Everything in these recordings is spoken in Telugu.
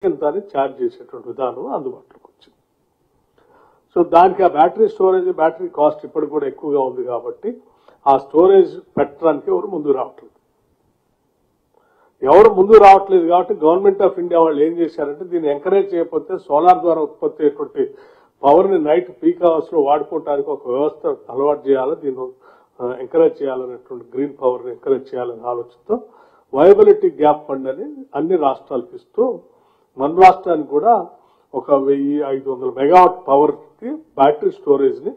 దాన్ని ఛార్జ్ చేసేటువంటి విధానం అందుబాటులోకి వచ్చింది. సో దానికి ఆ బ్యాటరీ స్టోరేజ్, బ్యాటరీ కాస్ట్ ఇప్పటికి కూడా ఎక్కువగా ఉంది కాబట్టి ఆ స్టోరేజ్ పెట్టడానికి ఎవరు ముందు రావట్లేదు. కాబట్టి గవర్నమెంట్ ఆఫ్ ఇండియా వాళ్ళు ఏం చేశారంటే దీన్ని ఎంకరేజ్ చేయకపోతే సోలార్ ద్వారా ఉత్పత్తి అయ్యేటువంటి పవర్ ని నైట్ పీక్ అవర్స్ లో వాడుకోవడానికి ఒక వ్యవస్థ అలవాటు చేయాలి, దీన్ని ఎంకరేజ్ చేయాలనేటువంటి గ్రీన్ పవర్ ని ఎంకరేజ్ చేయాలనే ఆలోచనతో వయబిలిటీ గ్యాప్ ఫండ్ అని అన్ని రాష్ట్రాలకు ఇస్తూ మన రాష్ట్రానికి కూడా ఒక 1500 మెగావాట్ పవర్ కి బ్యాటరీ స్టోరేజ్ ని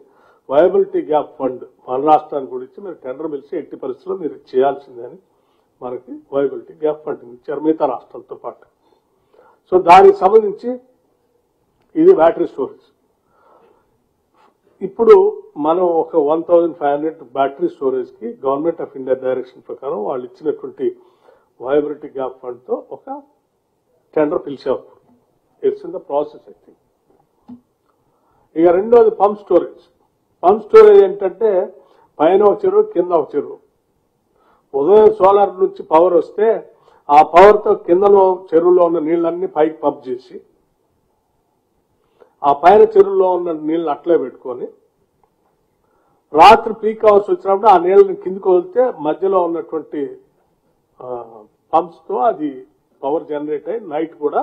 వయబిలిటీ గ్యాప్ ఫండ్ మన రాష్ట్రానికి కూడా ఇచ్చి మీరు టెండర్ పిలిచి ఎట్టి పరిస్థితుల్లో మీరు చేయాల్సిందే అని మనకి వయబిలిటీ గ్యాప్ ఫండ్ ఇచ్చారు మిగతా రాష్ట్రాలతో పాటు. సో దానికి సంబంధించి ఇది బ్యాటరీ స్టోరేజ్. ఇప్పుడు మనం ఒక 1500 బ్యాటరీ స్టోరేజ్ కి గవర్నమెంట్ ఆఫ్ ఇండియా డైరెక్షన్ ప్రకారం వాళ్ళు ఇచ్చినటువంటి వయబిలిటీ గ్యాప్ ఫండ్ తో ఒక టెండర్ పిలిచారు. It's in the process I think. ఇక రెండోది పంప్ స్టోరేజ్. పంప్ స్టోరేజ్ ఏంటంటే పైన ఒక చెరువు, కింద ఒక చెరువు. ఉదయం సోలార్ నుంచి పవర్ వస్తే ఆ పవర్ తో కిందలో చెరువులో ఉన్న నీళ్ళన్నీ పైకి పంప్ చేసి ఆ పైన చెరువులో ఉన్న నీళ్ళని అట్లే పెట్టుకొని రాత్రి పీక్ అవర్స్ వచ్చినప్పుడు ఆ నీళ్ళని కిందికి వదిలితే మధ్యలో ఉన్నటువంటి పంప్స్ తో అది పవర్ జనరేట్ అయ్యి నైట్ కూడా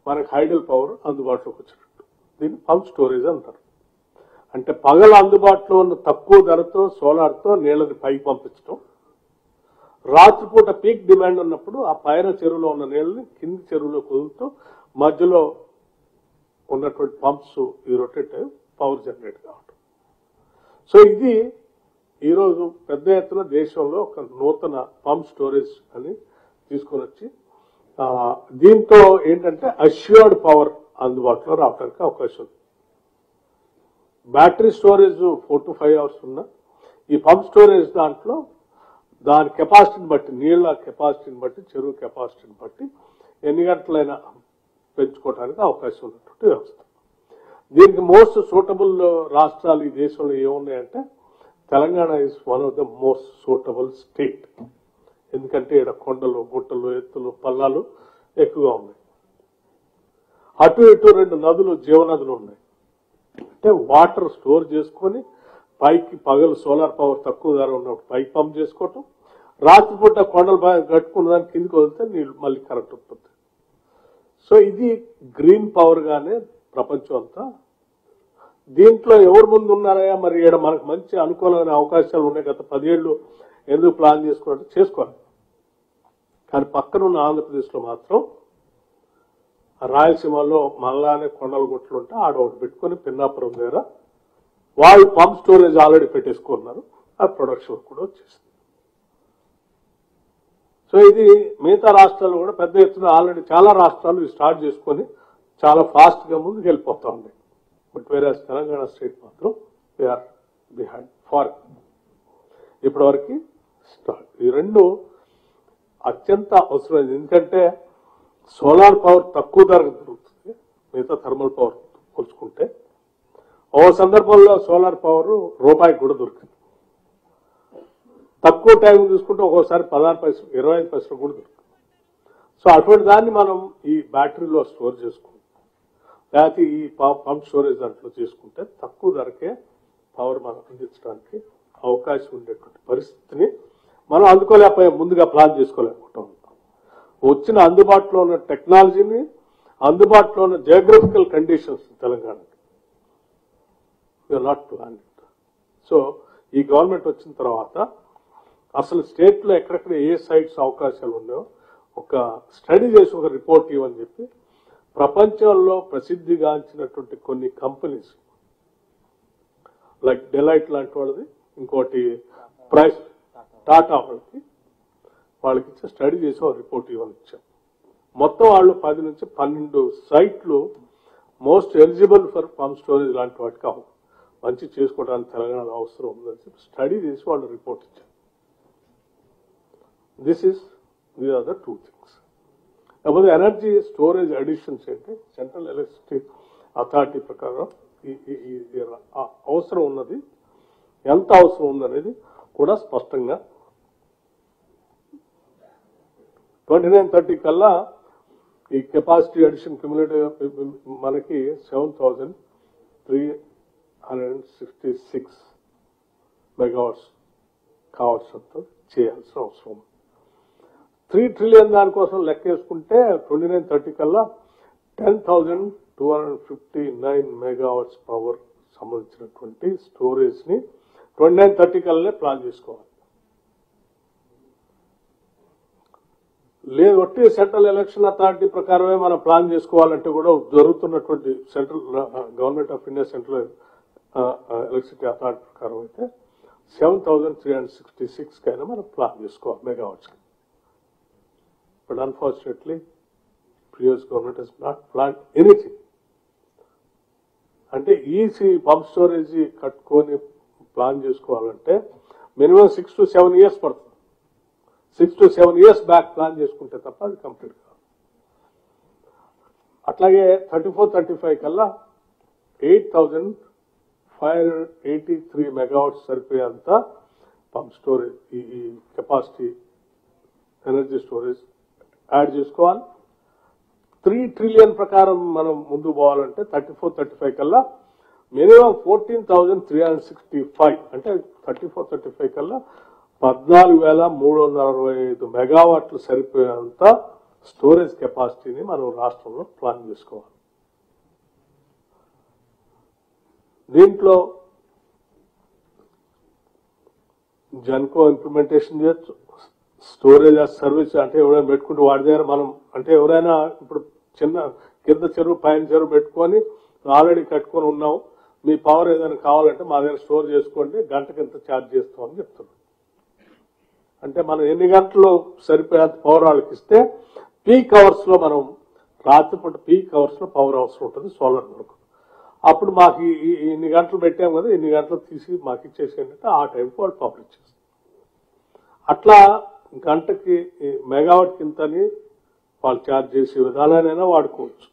మనకి హైడల్ పవర్ అందుబాటులోకి వచ్చినట్టు దీన్ని పంప్ స్టోరేజ్ అంటారు. అంటే పగల అందుబాటులో ఉన్న తక్కువ ధరతో సోలార్తో నీళ్ళని పైకి పంపించడం, రాత్రిపూట పీక్ డిమాండ్ ఉన్నప్పుడు ఆ పైన చెరువులో ఉన్న నీళ్ళని కింది చెరువులో కుదులుతూ మధ్యలో ఉన్నటువంటి పంప్స్ ఈ రొటేట్ అయ్యి పవర్ జనరేట్ కావడం. సో ఇది ఈరోజు పెద్ద ఎత్తున దేశంలో ఒక నూతన పంప్ స్టోరేజ్ అని తీసుకొని వచ్చి దీంతో ఏంటంటే అష్యూర్డ్ పవర్ అందుబాటులో రావడానికి అవకాశం ఉంది. బ్యాటరీ స్టోరేజ్ 4 to 5 అవర్స్ ఉన్న ఈ పంప్ స్టోరేజ్ దాంట్లో దాని కెపాసిటీని బట్టి, నీళ్ల కెపాసిటీని బట్టి, చెరువు కెపాసిటీని బట్టి ఎన్ని గంటలైనా పెంచుకోవడానికి అవకాశం ఉన్నటువంటి వ్యవస్థ. దీనికి మోస్ట్ సూటబుల్ రాష్ట్రాలు ఈ దేశంలో ఏమున్నాయంటే Telangana is one of the most suitable state. ఎందుకంటే ఇక్కడ కొండలు, గుట్టలు, ఎత్తులు, పల్లాలు ఎక్కువగా ఉన్నాయి. అటు ఇటు 2 నదులు, జీవనదులు ఉన్నాయి. అంటే వాటర్ స్టోర్ చేసుకొని పైకి పగలు సోలార్ పవర్ తక్కువ ధర ఉన్నప్పుడు పైకి పంప్ చేసుకోవటం, రాత్రిపూట కొండలు కట్టుకున్న దానికి కిందికి వదిలితే నీళ్ళు మళ్ళీ కరెంట్ ఉత్పత్తి. సో ఇది గ్రీన్ పవర్ గానే ప్రపంచం అంతా. దీంట్లో ఎవరు ముందు ఉన్నారయ్యా మరి ఇక్కడ మనకు మంచి అనుకూలమైన అవకాశాలు ఉన్నాయి, గత 10 ఏళ్ళు ఎందుకు ప్లాన్ చేసుకోవాలంటే చేసుకోవాలి. కానీ పక్కనున్న ఆంధ్రప్రదేశ్లో మాత్రం రాయలసీమలో మళ్ళానే కొండలు గుట్టలు ఉంటే ఆడ ఒకటి పెట్టుకుని పిన్నాపురం దగ్గర వాళ్ళు పంప్ స్టోరేజ్ ఆల్రెడీ పెట్టేసుకున్నారు. ఆ ప్రొడక్షన్ కూడా వచ్చేసింది. సో ఇది మిగతా రాష్ట్రాలు కూడా పెద్ద ఎత్తున ఆల్రెడీ చాలా రాష్ట్రాలు స్టార్ట్ చేసుకొని చాలా ఫాస్ట్ గా ముందుకు వెళ్ళిపోతా ఉన్నాయి. బట్ వేరే తెలంగాణ స్టేట్ మాత్రం వీఆర్ బిహైండ్ ఫార్ ఇప్పటివరకు స్టార్ట్. ఈ రెండు అత్యంత అవసరమైంది. ఎందుకంటే సోలార్ పవర్ తక్కువ ధరకు దొరుకుతుంది మిగతా థర్మల్ పవర్ పోల్చుకుంటే. ఓ సందర్భంలో సోలార్ పవర్ రూపాయికి కూడా దొరికింది. తక్కువ టైం చూసుకుంటే ఒక్కోసారి 16 పైసలు, 25 పైసలు కూడా దొరుకుతుంది. సో అటువంటి దాన్ని మనం ఈ బ్యాటరీలో స్టోర్ చేసుకుంటాం, లేకపోతే ఈ పంప్ స్టోరేజ్ దాంట్లో చేసుకుంటే తక్కువ ధరకే పవర్ మనం అందించడానికి అవకాశం ఉండేటువంటి పరిస్థితిని మనం అందుకోలేకపోయాం, ముందుగా ప్లాన్ చేసుకోలేకపోతాం. వచ్చిన అందుబాటులో ఉన్న టెక్నాలజీని, అందుబాటులో ఉన్న జియోగ్రఫికల్ కండిషన్స్ తెలంగాణకి నాట్ ప్లాన్. సో ఈ గవర్నమెంట్ వచ్చిన తర్వాత అసలు స్టేట్ లో ఎక్కడెక్కడ ఏ సైట్స్ అవకాశాలు ఉన్నాయో ఒక స్టడీ చేసి ఒక రిపోర్ట్ ఇవ్వని చెప్పి ప్రపంచంలో ప్రసిద్ధిగాంచినటువంటి కొన్ని కంపెనీస్ లైక్ డెలైట్ లాంటి వాళ్ళది, ఇంకోటి ప్రైస్ టాటా వాళ్ళకి ఇచ్చే స్టడీ చేసి ఒక రిపోర్ట్ ఇవ్వని ఇచ్చాం. మొత్తం వాళ్ళు 10 నుంచి 12 సైట్లు most eligible for pump storage లాంటి వాటికి మంచి చేసుకోవడానికి తెలంగాణలో అవసరం ఉందని చెప్పి స్టడీ చేసి వాళ్ళు రిపోర్ట్ ఇచ్చారు. These are the 2 things. లేకపోతే ఎనర్జీ స్టోరేజ్ అడిషన్స్ ఏంటి సెంట్రల్ ఎలక్ట్రిసిటీ అథారిటీ ప్రకారం అవసరం ఉన్నది, ఎంత అవసరం ఉందనేది కూడా స్పష్టంగా 29-30 కల్లా ఈ కెపాసిటీ అడిషన్ క్యుములేటివ్ మనకి 7,366 మెగావాట్స్ కావాల్సినంత చేయాల్సిన అవసరం. 3 ట్రిలియన్ దానికోసం లెక్క వేసుకుంటే 2930 కల్లా 10,259 మెగావాట్స్ పవర్ సంబంధించినటువంటి స్టోరేజ్ ని 2930 కల్లా ప్లాన్ చేసుకోవాలి. లేదు ఒట్టి సెంట్రల్ ఎలక్షన్ అథారిటీ ప్రకారమే మనం ప్లాన్ చేసుకోవాలంటే కూడా జరుగుతున్నటువంటి central government of India central electricity authority ప్రకారం అయితే 7,366 కైనా మనం ప్లాన్ చేసుకోవాలి megawatts. But unfortunately previous government has not plan anything. అంటే ఈసీ పంప్ స్టోరేజ్ కట్టుకొని ప్లాన్ చేసుకోవాలంటే మినిమం 6 to 7 years పడుతుంది. 6 to 7 years బ్యాక్ ప్లాన్ చేసుకుంటే తప్ప అది కంప్లీట్ కాదు. అట్లాగే 34-35 కల్లా 8,583 మెగావాట్స్ సరిపోయేంత పంప్ స్టోరేజ్ ఈ కెపాసిటీ ఎనర్జీ స్టోరేజ్ యాడ్ చేసుకోవాలి. 3 ట్రిలియన్ ప్రకారం మనం ముందు పోవాలంటే 34-35 కల్లా మినిమం 14,365 అంటే 34-35 కల్లా 14,365 మెగావాట్లు సరిపోయేంత స్టోరేజ్ కెపాసిటీని మనం రాష్ట్రంలో ప్లాన్ చేసుకోవాలి. దీంట్లో జన్కో ఇంప్లిమెంటేషన్ చేయొచ్చు. స్టోరేజ్ యాజ్ సర్వీస్ అంటే ఎవరైనా పెట్టుకుంటే వాడి దగ్గర మనం అంటే ఎవరైనా ఇప్పుడు చిన్న కింద చెరువు పైన చెరువు పెట్టుకొని ఆల్రెడీ కట్టుకొని ఉన్నాం, మీ పవర్ ఏదైనా కావాలంటే మా దగ్గర స్టోర్ చేసుకోండి, గంటకి ఎంత ఛార్జ్ చేస్తామని చెప్తున్నాం. అంటే మనం ఎన్ని గంటలు సరిపోయేంత పవర్ వాళ్ళకి ఇస్తే పీక్ అవర్స్ లో మనం రాత్రిపూట పీక్ అవర్స్ లో పవర్ అవసరం ఉంటుంది సోలార్ వరకు. అప్పుడు మాకు ఇన్ని గంటలు పెట్టాం కదా, ఇన్ని గంటలు తీసి మాకు ఇచ్చేసేంటే ఆ టైంకి వాళ్ళు పవర్ ఇచ్చేస్తారు. అట్లా గంటకి మెగావాట్ కింతని వాళ్ళు ఛార్జ్ చేసే విధానానైనా వాడుకోవచ్చు.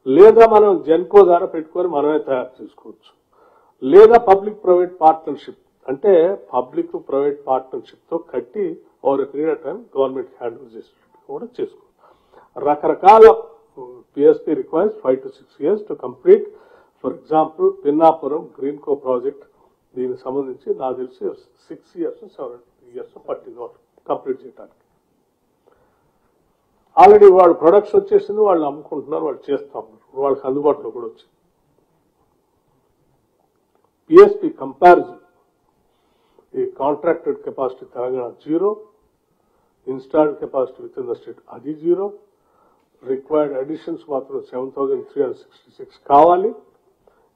లేదా మనం జెన్కో ద్వారా పెట్టుకొని మనమే తయారు చేసుకోవచ్చు. లేదా పబ్లిక్ ప్రైవేట్ పార్ట్నర్షిప్ అంటే పబ్లిక్ ప్రైవేట్ పార్ట్నర్షిప్ తో కట్టి over period of time government handle చేసేటట్టు కూడా చేసుకోవచ్చు. రకరకాల PSP requires 5 to 6 years to complete. For example Pinnapuram Greenko project దీనికి సంబంధించి నాకు తెలిసి 6 years 7 years పట్టింది కంప్లీట్ చేయడానికి. ఆల్రెడీ వాళ్ళు ప్రొడక్ట్స్ వచ్చేసింది, వాళ్ళు అమ్ముకుంటున్నారు, వాళ్ళు చేస్తా ఉన్నారు, వాళ్ళకి అందుబాటులో కూడా వచ్చింది. PSP కంపారిజన్ ఈ contracted capacity Telangana 0, installed capacity with in the state అది 0, రిక్వైర్డ్ అడిషన్స్ మాత్రం 7,366 కావాలి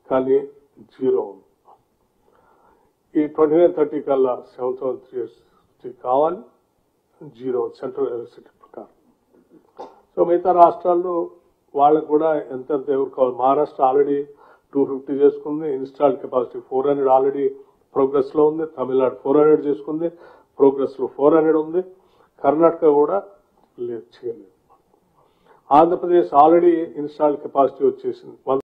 కానీ 0 ఉంది. ఈ 29-30 కల్లా 7,360 కావాలి 0 సెంట్రల్ ఎలక్ట్రిసిటీ ప్రకారం. సో మిగతా రాష్ట్రాల్లో వాళ్ళకు కూడా ఎంతెంత ఎవరు కావాలి. మహారాష్ట్ర ఆల్రెడీ 250 చేసుకుంది, ఇన్స్టాల్డ్ కెపాసిటీ 400 ఆల్రెడీ ప్రోగ్రెస్ లో ఉంది. తమిళనాడు 400 చేసుకుంది, ప్రోగ్రెస్ లో 400 ఉంది. కర్ణాటక కూడా లేదు, చేయలేదు. ఆంధ్రప్రదేశ్ ఆల్రెడీ ఇన్స్టాల్డ్ కెపాసిటీ వచ్చేసింది